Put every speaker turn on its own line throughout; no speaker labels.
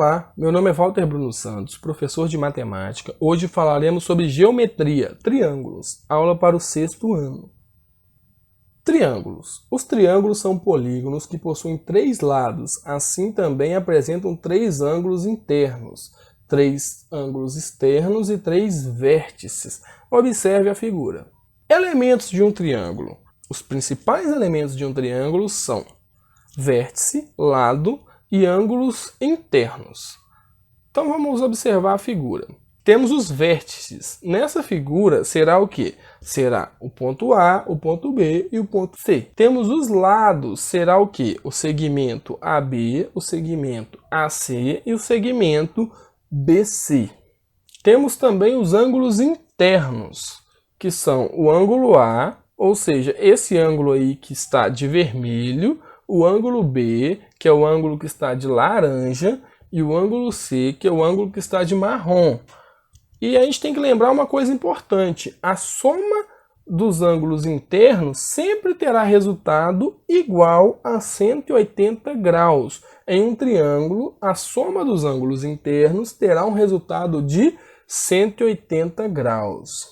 Olá, meu nome é Walter Bruno Santos, professor de matemática. Hoje falaremos sobre geometria, triângulos, aula para o 6º ano. Triângulos. Os triângulos são polígonos que possuem 3 lados, assim também apresentam 3 ângulos internos, 3 ângulos externos e 3 vértices. Observe a figura. Elementos de um triângulo. Os principais elementos de um triângulo são vértice, lado e ângulos internos. Então vamos observar a figura. Temos os vértices. Nessa figura será o quê? Será o ponto A, o ponto B e o ponto C. Temos os lados. Será o quê? O segmento AB, o segmento AC e o segmento BC. Temos também os ângulos internos, que são o ângulo A, ou seja, esse ângulo aí que está de vermelho, o ângulo B, que é o ângulo que está de laranja, e o ângulo C, que é o ângulo que está de marrom. E a gente tem que lembrar uma coisa importante: a soma dos ângulos internos sempre terá resultado igual a 180 graus. Em um triângulo, a soma dos ângulos internos terá um resultado de 180 graus.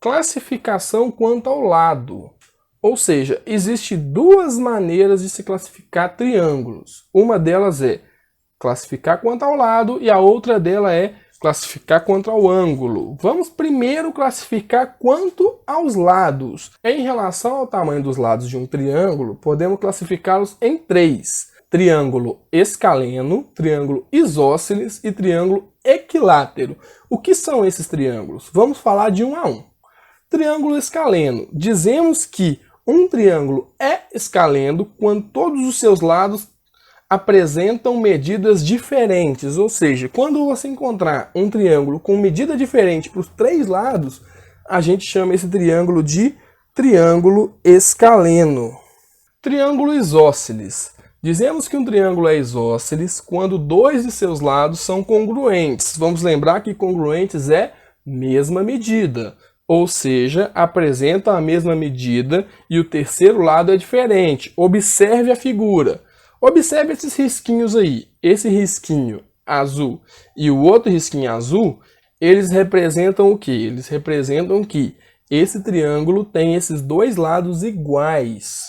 Classificação quanto ao lado. Ou seja, existem 2 maneiras de se classificar triângulos. Uma delas é classificar quanto ao lado e a outra dela é classificar quanto ao ângulo. Vamos primeiro classificar quanto aos lados. Em relação ao tamanho dos lados de um triângulo, podemos classificá-los em 3. Triângulo escaleno, triângulo isósceles e triângulo equilátero. O que são esses triângulos? Vamos falar de um a um. Triângulo escaleno. Dizemos que um triângulo é escaleno quando todos os seus lados apresentam medidas diferentes. Ou seja, quando você encontrar um triângulo com medida diferente para os 3 lados, a gente chama esse triângulo de triângulo escaleno. Triângulo isósceles. Dizemos que um triângulo é isósceles quando 2 de seus lados são congruentes. Vamos lembrar que congruentes é mesma medida. Ou seja, apresentam a mesma medida e o terceiro lado é diferente. Observe a figura. Observe esses risquinhos aí. Esse risquinho azul e o outro risquinho azul, eles representam o quê? Eles representam que esse triângulo tem esses 2 lados iguais.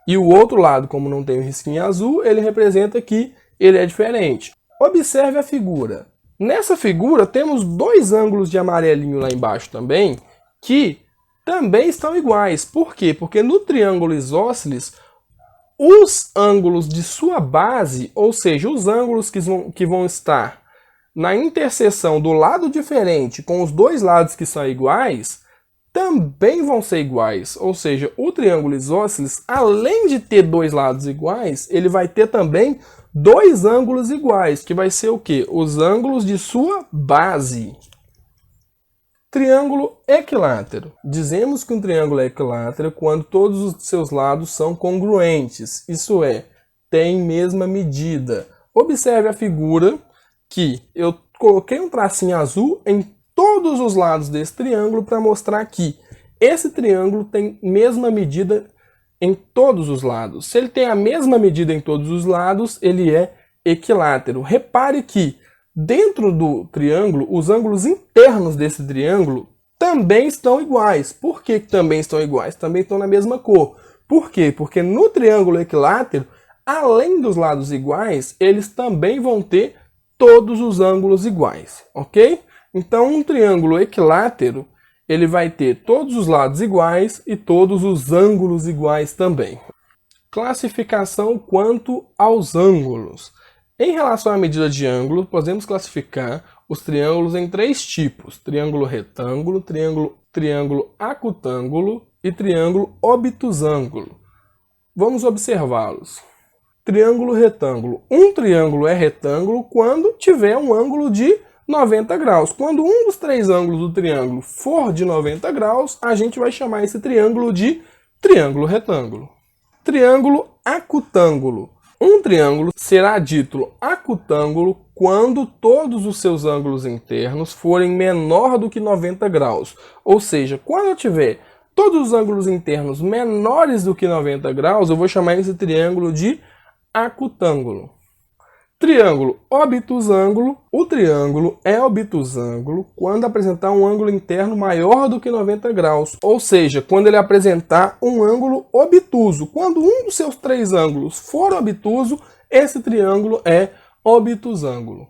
E o outro lado, como não tem o risquinho azul, ele representa que ele é diferente. Observe a figura. Nessa figura temos 2 ângulos de amarelinho lá embaixo também, que também estão iguais. Por quê? Porque no triângulo isósceles, os ângulos de sua base, ou seja, os ângulos que vão estar na interseção do lado diferente com os 2 lados que são iguais, também vão ser iguais. Ou seja, o triângulo isósceles, além de ter 2 lados iguais, ele vai ter também 2 ângulos iguais, que vai ser o quê? Os ângulos de sua base. Triângulo equilátero. Dizemos que um triângulo é equilátero quando todos os seus lados são congruentes, isso é, têm mesma medida. Observe a figura que eu coloquei um tracinho azul em todos os lados desse triângulo para mostrar que esse triângulo tem mesma medida em todos os lados. Se ele tem a mesma medida em todos os lados, ele é equilátero. Repare que dentro do triângulo, os ângulos internos desse triângulo também estão iguais. Por que também estão iguais? Também estão na mesma cor. Por quê? Porque no triângulo equilátero, além dos lados iguais, eles também vão ter todos os ângulos iguais, ok? Então, um triângulo equilátero, ele vai ter todos os lados iguais e todos os ângulos iguais também. Classificação quanto aos ângulos. Em relação à medida de ângulo, podemos classificar os triângulos em 3 tipos: triângulo retângulo, triângulo acutângulo e triângulo obtusângulo. Vamos observá-los. Triângulo retângulo. Um triângulo é retângulo quando tiver um ângulo de 90 graus. Quando um dos 3 ângulos do triângulo for de 90 graus, a gente vai chamar esse triângulo de triângulo retângulo. Triângulo acutângulo. Um triângulo será dito acutângulo quando todos os seus ângulos internos forem menor do que 90 graus. Ou seja, quando eu tiver todos os ângulos internos menores do que 90 graus, eu vou chamar esse triângulo de acutângulo. Triângulo obtusângulo. O triângulo é obtusângulo quando apresentar um ângulo interno maior do que 90 graus. Ou seja, quando ele apresentar um ângulo obtuso. Quando um dos seus três ângulos for obtuso, esse triângulo é obtusângulo.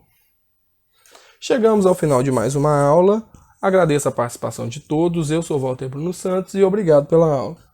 Chegamos ao final de mais uma aula. Agradeço a participação de todos. Eu sou Walter Bruno Santos e obrigado pela aula.